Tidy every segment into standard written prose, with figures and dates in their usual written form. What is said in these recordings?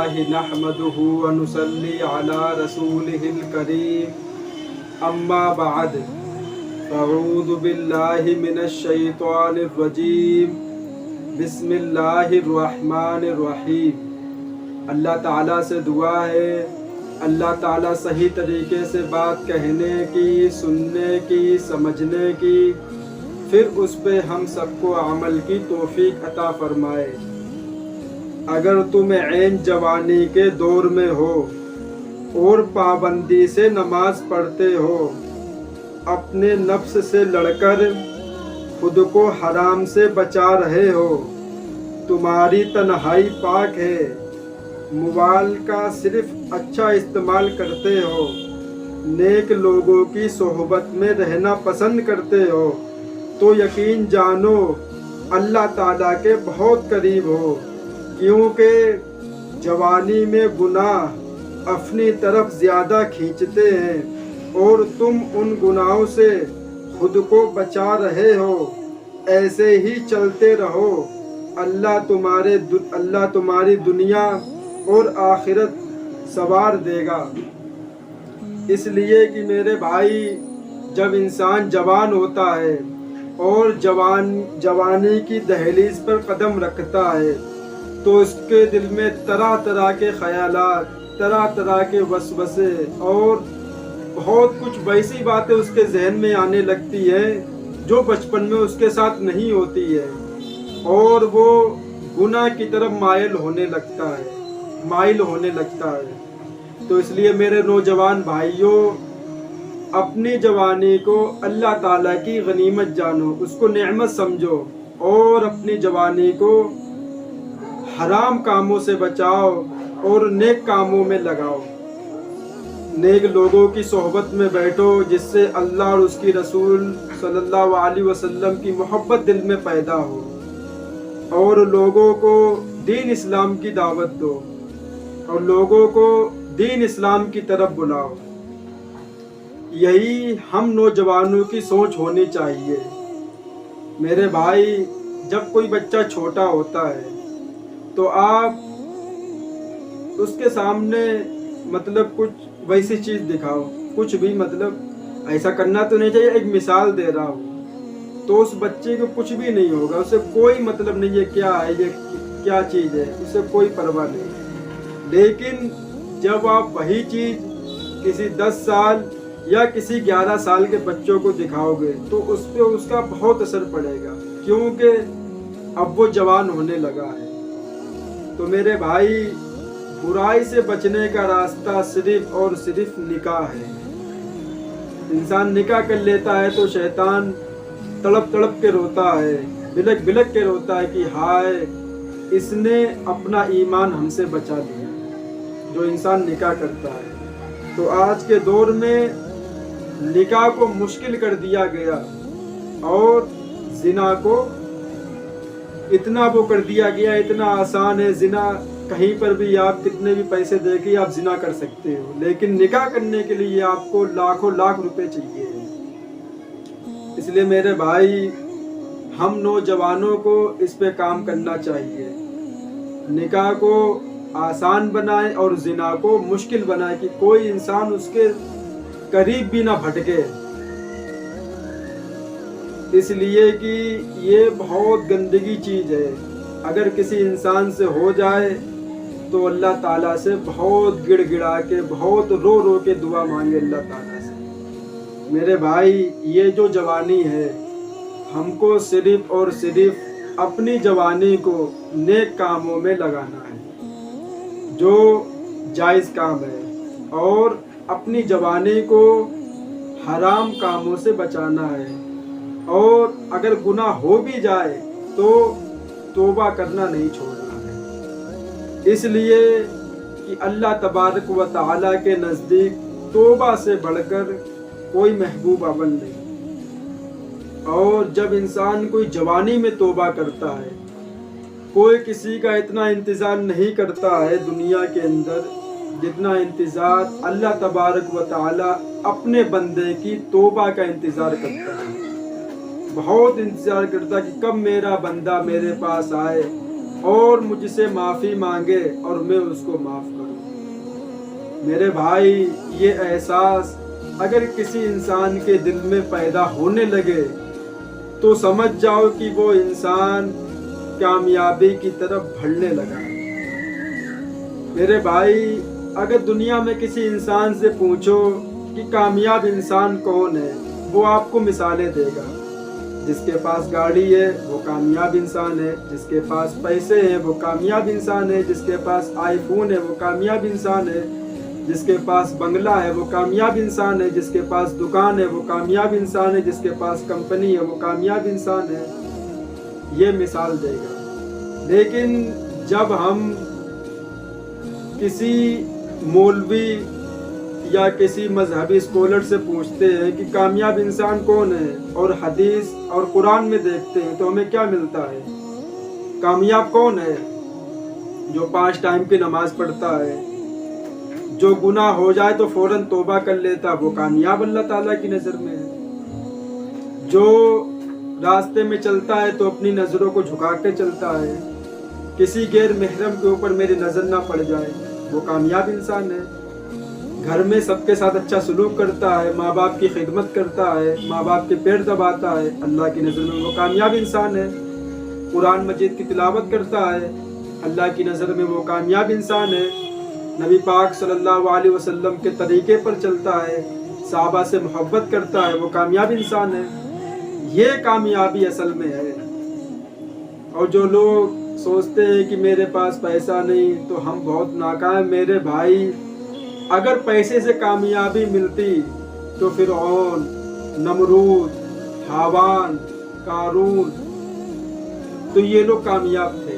للہ نحمدہ ونصلی علی رسولہ الکریم اما بعد اعوذ باللہ من الشیطان الرجیم بسم اللہ الرحمن الرحیم۔ اللہ تعالیٰ سے دعا ہے اللہ تعالیٰ صحیح طریقے سے بات کہنے کی، سننے کی، سمجھنے کی، پھر اس پہ ہم سب کو عمل کی توفیق عطا فرمائے۔ اگر تم عین جوانی کے دور میں ہو اور پابندی سے نماز پڑھتے ہو، اپنے نفس سے لڑ کر خود کو حرام سے بچا رہے ہو، تمہاری تنہائی پاک ہے، موبائل کا صرف اچھا استعمال کرتے ہو، نیک لوگوں کی صحبت میں رہنا پسند کرتے ہو، تو یقین جانو اللہ تعالیٰ کے بہت قریب ہو، کیونکہ جوانی میں گناہ اپنی طرف زیادہ کھینچتے ہیں اور تم ان گناہوں سے خود کو بچا رہے ہو۔ ایسے ہی چلتے رہو، اللہ تمہاری دنیا اور آخرت سنوار دے گا۔ اس لیے کہ میرے بھائی، جب انسان جوان ہوتا ہے اور جوانی کی دہلیز پر قدم رکھتا ہے تو اس کے دل میں طرح طرح کے خیالات، طرح طرح کے وسوسے اور بہت کچھ ویسی باتیں اس کے ذہن میں آنے لگتی ہیں جو بچپن میں اس کے ساتھ نہیں ہوتی ہے، اور وہ گناہ کی طرف مائل ہونے لگتا ہے۔ تو اس لیے میرے نوجوان بھائیوں، اپنی جوانی کو اللہ تعالیٰ کی غنیمت جانو، اس کو نعمت سمجھو، اور اپنی جوانی کو حرام کاموں سے بچاؤ اور نیک کاموں میں لگاؤ۔ نیک لوگوں کی صحبت میں بیٹھو جس سے اللہ اور اس کی رسول صلی اللہ علیہ وسلم کی محبت دل میں پیدا ہو، اور لوگوں کو دین اسلام کی دعوت دو اور لوگوں کو دین اسلام کی طرف بلاؤ۔ یہی ہم نوجوانوں کی سوچ ہونی چاہیے۔ میرے بھائی، جب کوئی بچہ چھوٹا ہوتا ہے تو آپ اس کے سامنے کچھ ویسی چیز دکھاؤ، کچھ بھی ایسا کرنا تو نہیں چاہیے، ایک مثال دے رہا ہوں، تو اس بچے کو کچھ بھی نہیں ہوگا، اسے کوئی نہیں ہے کیا ہے، یہ کیا چیز ہے، اسے کوئی پرواہ نہیں۔ لیکن جب آپ وہی چیز کسی 10 سال یا کسی 11 سال کے بچوں کو دکھاؤ گے تو اس پہ اس کا بہت اثر پڑے گا، کیونکہ اب وہ جوان ہونے لگا ہے۔ تو میرے بھائی، برائی سے بچنے کا راستہ صرف اور صرف نکاح ہے۔ انسان نکاح کر لیتا ہے تو شیطان تڑپ تڑپ کے روتا ہے، بلک بلک کے روتا ہے کہ ہائے، اس نے اپنا ایمان ہم سے بچا لیا، جو انسان نکاح کرتا ہے۔ تو آج کے دور میں نکاح کو مشکل کر دیا گیا اور زنا کو اتنا وہ کر دیا گیا، اتنا آسان ہے زنا، کہیں پر بھی آپ کتنے بھی پیسے دے کے آپ زنا کر سکتے ہو، لیکن نکاح کرنے کے لیے آپ کو لاکھوں لاکھ روپے چاہیے۔ اس لیے میرے بھائی، ہم نوجوانوں کو اس پہ کام کرنا چاہیے، نکاح کو آسان بنائیں اور زنا کو مشکل بنائیں کہ کوئی انسان اس کے قریب بھی نہ بھٹکے، اس لیے کہ یہ بہت گندگی چیز ہے۔ اگر کسی انسان سے ہو جائے تو اللہ تعالیٰ سے بہت گڑ گڑا کے، بہت رو رو کے دعا مانگے اللہ تعالیٰ سے۔ میرے بھائی، یہ جو جوانی ہے، ہم کو صرف اور صرف اپنی جوانی کو نیک کاموں میں لگانا ہے، جو جائز کام ہے، اور اپنی جوانی کو حرام کاموں سے بچانا ہے، اور اگر گناہ ہو بھی جائے تو توبہ کرنا نہیں چھوڑنا ہے۔ اس لیے کہ اللہ تبارک و تعالیٰ کے نزدیک توبہ سے بڑھ کر کوئی محبوب عمل نہیں۔ اور جب انسان کوئی جوانی میں توبہ کرتا ہے، کوئی کسی کا اتنا انتظار نہیں کرتا ہے دنیا کے اندر جتنا انتظار اللہ تبارک و تعالیٰ اپنے بندے کی توبہ کا انتظار کرتا ہے۔ بہت انتظار کرتا کہ کب میرا بندہ میرے پاس آئے اور مجھ سے معافی مانگے اور میں اس کو معاف کروں۔ میرے بھائی، یہ احساس اگر کسی انسان کے دل میں پیدا ہونے لگے تو سمجھ جاؤ کہ وہ انسان کامیابی کی طرف بڑھنے لگا۔ میرے بھائی، اگر دنیا میں کسی انسان سے پوچھو کہ کامیاب انسان کون ہے، وہ آپ کو مثالیں دے گا۔ جس کے پاس گاڑی ہے وہ کامیاب انسان ہے، جس کے پاس پیسے ہیں وہ کامیاب انسان ہے، جس کے پاس آئی فون ہے وہ کامیاب انسان ہے، جس کے پاس بنگلہ ہے وہ کامیاب انسان ہے، جس کے پاس دکان ہے وہ کامیاب انسان ہے، جس کے پاس کمپنی ہے وہ کامیاب انسان ہے۔ یہ مثال دے گا۔ لیکن جب ہم کسی مولوی یا کسی مذہبی اسکالر سے پوچھتے ہیں کہ کامیاب انسان کون ہے اور حدیث اور قرآن میں دیکھتے ہیں تو ہمیں کیا ملتا ہے؟ کامیاب کون ہے؟ جو 5 ٹائم کی نماز پڑھتا ہے، جو گناہ ہو جائے تو فوراً توبہ کر لیتا، وہ کامیاب اللہ تعالیٰ کی نظر میں ہے۔ جو راستے میں چلتا ہے تو اپنی نظروں کو جھکا کے چلتا ہے، کسی غیر محرم کے اوپر میری نظر نہ پڑ جائے، وہ کامیاب انسان ہے۔ گھر میں سب کے ساتھ اچھا سلوک کرتا ہے، ماں باپ کی خدمت کرتا ہے، ماں باپ کے پیر دباتا ہے، اللہ کی نظر میں وہ کامیاب انسان ہے۔ قرآن مجید کی تلاوت کرتا ہے، اللہ کی نظر میں وہ کامیاب انسان ہے۔ نبی پاک صلی اللہ علیہ وسلم کے طریقے پر چلتا ہے، صحابہ سے محبت کرتا ہے، وہ کامیاب انسان ہے۔ یہ کامیابی اصل میں ہے۔ اور جو لوگ سوچتے ہیں کہ میرے پاس پیسہ نہیں تو ہم بہت ناکام، میرے بھائی، اگر پیسے سے کامیابی ملتی تو فرعون، نمرود، حاوان، قارون، تو یہ لوگ کامیاب تھے۔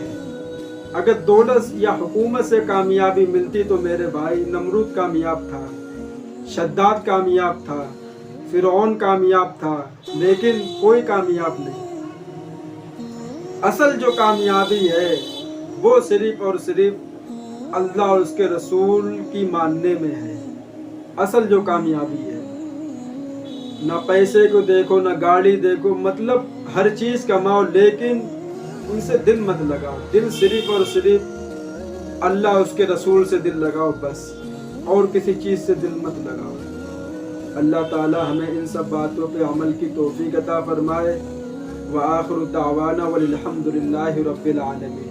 اگر دولت یا حکومت سے کامیابی ملتی تو میرے بھائی، نمرود کامیاب تھا، شداد کامیاب تھا، فرعون کامیاب تھا، لیکن کوئی کامیاب نہیں۔ اصل جو کامیابی ہے وہ صرف اور صرف اللہ اور اس کے رسول کی ماننے میں ہے۔ اصل جو کامیابی ہے، نہ پیسے کو دیکھو، نہ گاڑی دیکھو، مطلب ہر چیز کماؤ لیکن ان سے دل مت لگاؤ۔ دل صرف اور صرف اللہ اس کے رسول سے دل لگاؤ، بس، اور کسی چیز سے دل مت لگاؤ۔ اللہ تعالی ہمیں ان سب باتوں پہ عمل کی توفیق عطا فرمائے۔ وآخر دعوانا والحمد للہ رب العالمین۔